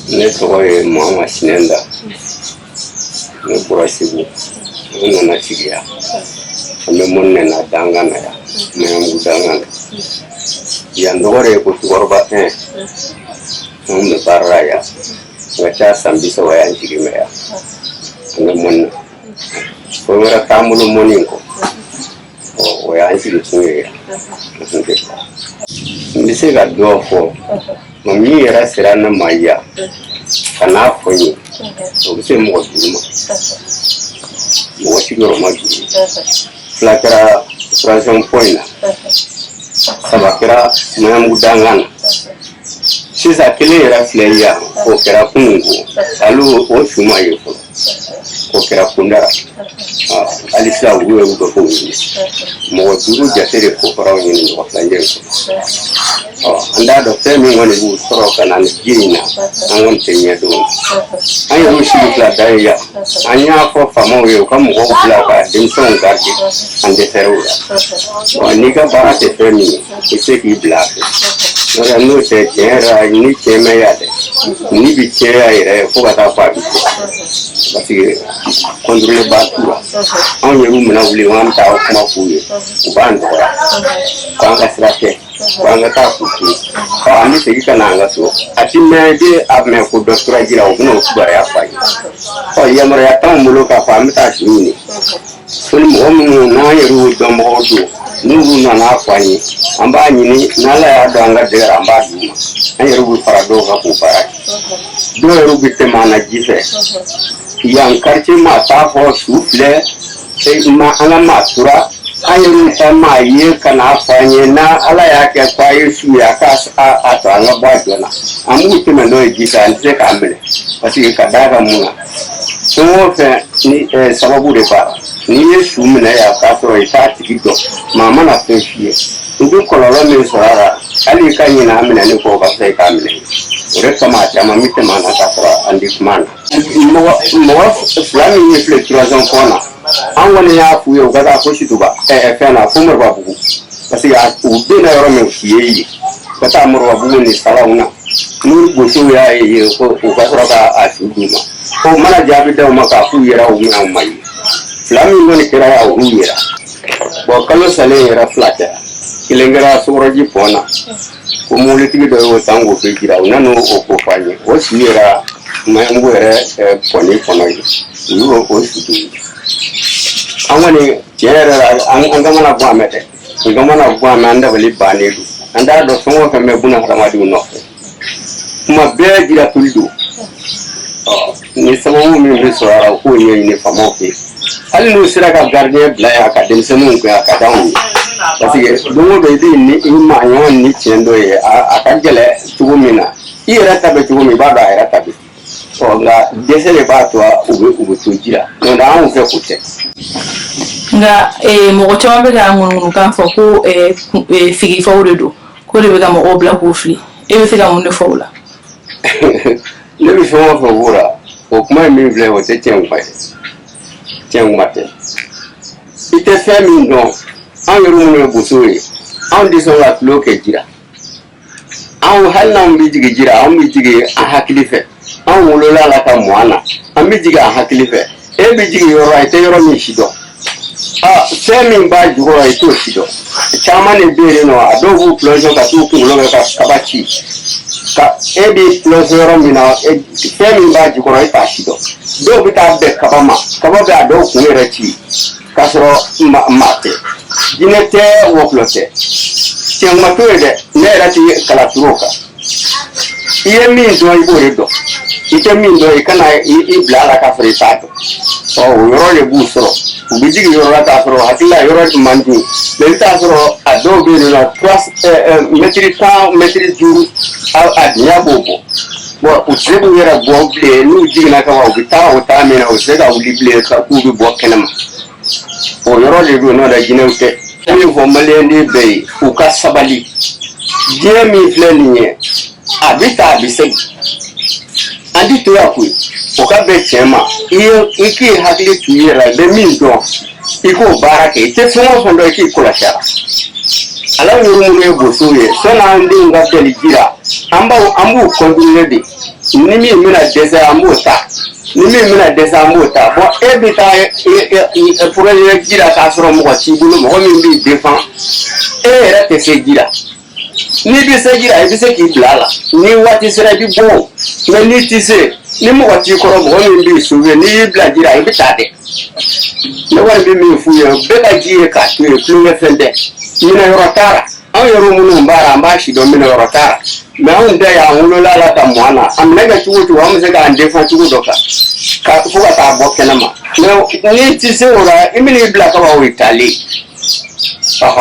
ne tɔgɔ ye Mama Sinenda ne bɔra Segu n nana sigi yan an bɛ mun nana danga na yan Mayamugu danga na yan dɔgɔ de ye ko cɛkɔrɔba an bɛ baara la yan nka ca san 30 y'an sigi mɛ yan an bɛ mun na ko wɛrɛ t'an bolo mɔni kɔ o y'an sigi kun ye yan n bɛ se ka dɔ fɔ min yɛrɛ sera ne ma yan ka n'a fɔ n ye o bɛ se mɔgɔ 5 ma mɔgɔ sigiyɔrɔma 5 fila kɛra transition point na 3 kɛra Mayamugu danga na sisan 1 yɛrɛ filɛ yan o kɛra kunungo hali o suma ye fɔlɔ o kɛra kundara hali sisan olu y'u bɛ k'o ɲini mɔgɔ 5 jate de kofɔraw ɲini mɔgɔ 2 an t'a dɔn fɛn min kɔni b'u sɔrɔ ka na ni ji in na an kɔni tɛ ɲɛ dɔn an y'olu sigi fila da ye yan an y'a fɔ faamaw ye u ka mɔgɔw bila ka denmisɛnw garder an dɛsɛrɛw la n'i ka baara tɛ fɛn min ye i se k'i bila a fɛ n'o tɛ tiɲɛ yɛrɛ ni tiɲɛ mɛ yan dɛ ni bi tiɲɛ yɛrɛ fo ka taa fɔ a bi tiɲɛ parce que contrôle b'a t'u la anw yɛrɛ mina wuli an bɛ taa kuma f'u ye u b'an dɔgɔya k'an ka sira kɛ k'an ka taa k'u to an bɛ segin ka na an ka so a ti mɛn i bɛ a mɛn ko dɔ tora ji la u bɛna o kibaruya f'a ye yamaruya t'anw bolo k'a fɔ an bɛ taa si ɲini fo ni mɔgɔ minnu n'an yɛrɛ y'u dɔnbagaw don n'olu nana fɔ an ye an b'a ɲini n'Ala y'a dɔn an ka dɛgɛra an b'a d'u ma an yɛrɛ bɛ fara dɔw kan k'u baara kɛ dɔw yɛrɛ bɛ tɛmɛ an na ji fɛ yan quartier ma t'a fɔ su filɛ an ka maa tora an yɛrɛ ta maa ye ka n'a fɔ an ye n'a Ala y'a kɛ ko a ye su ye a k'a to an ka bɔ a jɔ la an b'u tɛmɛ n'o ye ji fɛ an tɛ se k'a minɛ parce que ka d'a kan mun na fɛn o fɛn ni sababu de b'a la n'i ye su minɛ yan k'a sɔrɔ i t'a tigi dɔn maa mana fɛn f'i ye i bɛ kɔlɔlɔ min sɔrɔ a la hali i ka ɲinɛ a minɛni kɔ o ka fisa i k'a minɛ o de kama a caman bɛ tɛmɛ an na k'a sɔrɔ an tɛ kuma na mɔgɔ 2 min ye filɛ troisième point na an kɔni y'a f'u ye u ka taa fo Situba fɛn na fo Moribabugu parce que u bɛ na yɔrɔ min f'i ye ka taa Moribabugu ni Salaw na n'u gosiw y'a ye ko u ka sɔrɔ k'a su d'u ma o mana jaabi d'aw ma k'a f'u yɛrɛ u bɛna u ma ye 2 min kɔni kɛra yan olu yɛrɛ bon kalo salen yɛrɛ 2 kɛra 1 kɛra Sokɔrɔji pont na ko mobilitigi dɔ y'o tan k'o bɛɛ jira u nana o ko f'an ye o su yɛrɛ Mayamugu yɛrɛ pɔnni kɔnɔ ye u y'o o su d'u ye an kɔni tiɲɛ yɛrɛ la an ka mana bɔ an mɛn dɛ an ka mana bɔ an mɛn an dabali bannen don an t'a dɔn fɛn o fɛn bɛ buna hadamadenw nɔfɛ kuma bɛɛ jiratuli don ni sababu min bɛ sɔrɔ a la u k'o ɲɛɲini faamaw fɛ hali n'u sera ka gardien bila yan ka denmisɛnninw gɛn a ka d'anw ye parce que don o don i bɛ ni i maaɲɔgɔn ni tiɲɛ dɔ ye a ka gɛlɛn cogo min na i yɛrɛ ta bɛ cogo min i b'a dɔn a yɛrɛ ta bɛ nka dɛsɛ de b'a to u bɛ to ji la n'o tɛ anw fɛ k'u tɛ. Nka mɔgɔ caman bɛ ka ŋunuŋunu kan fɔ ko figifaw de don ko de bɛ ka mɔgɔw bila k'u fili e bɛ se ka mun de fɔ o la. ne bɛ fɛn o fɛn fɔ o la o kuma in min filɛ o tɛ tiɲɛ kuma ye tiɲɛ kuma tɛ i tɛ fɛn min dɔn anw yɛrɛ minnu ye bosow ye anw tɛ sɔn ka tulo kɛ ji la anw hali n'anw bɛ jigin ji la anw bɛ jigin an hakili fɛ anw wolola la ka mɔ an na an bɛ jigin an hakili fɛ e bɛ jigin yɔrɔ la i tɛ yɔrɔ min si dɔn fɛn min b'a jukɔrɔ i t'o si dɔn caman de bɛ yen nɔ a dɔw b'u plonge ka t'u kunkolo kɛ ka kaba ci ka e bɛ plonge yɔrɔ min na fɛn min b'a jukɔrɔ e t'a si dɔn dɔw bɛ taa bɛn kaba ma kaba bɛ a dɔw kun yɛrɛ ci k'a sɔrɔ maa tɛ jinɛ tɛ wɔkulɔ tɛ tiɲɛkuma t'o ye dɛ ne yɛrɛ tɛ kala turu o kan i ye min dɔn i b'o de dɔn i tɛ min dɔn i kana i bila a la k'a sɔrɔ i t'a dɔn o yɔrɔ de b'u sɔrɔ u bɛ jigin yɔrɔ la k'a sɔrɔ hakili la yɔrɔ man di mɛ i bɛ t'a sɔrɔ a dɔw bɛ yen nɔ mɛtiri 10 mɛtiri 5 a diɲɛ b'o bɔ bon u tɛ se k'u yɛrɛ bɔ bilen n'u jiginna ka ban u bɛ taa o taa min na u tɛ se ka wuli bilen k'u bɛ bɔ kɛnɛma o yɔrɔ de don n'o la jinɛw tɛ ne bɛ fɔ maliyɛnden bɛɛ ye u ka sabali diɲɛ min filɛ nin ye a bɛ taa a bɛ segin an tɛ to yan koyi o ka bɛn tiɲɛ ma i k'i hakili to i yɛrɛ la i bɛ min dɔn i k'o baara kɛ i tɛ fɛn o fɛn dɔn i k'i kɔlɔsi a la ala minnu ye bosow ye sɔnni an denw ka bɛnni ji la an b'u continuer de ni min bɛna dɛsɛ an b'o ta ni min bɛna dɛsɛ an b'o ta bon e bɛ taa projet ji la k'a sɔrɔ mɔgɔ t'i bolo mɔgɔ min b'i défend e yɛrɛ tɛ se ji la n'i bɛ se ji la i bɛ se k'i bila a la ni waati sera i bɛ bɔ mais n'i tɛ se ni mɔgɔ t'i kɔrɔ mɔgɔ min b'i sauver n'i y'i bila ji la i bɛ taa dɛ ne kɔni bɛ min f'u ye bɛɛ ka ji ye k'a to yen tulonkɛ fɛn tɛ minɛ yɔrɔ t'a la anw yɛrɛ minnu b'a la an b'a si dɔn minɛ yɔrɔ t'a la mais anw tɛ y'an wolola la ka mɔn na a minɛ kɛ cogo cogo an bɛ se k'an défend cogo dɔ kan fo ka taa bɔ kɛnɛma mais n'i tɛ se o la i bɛn'i bila ka ban o ye taalen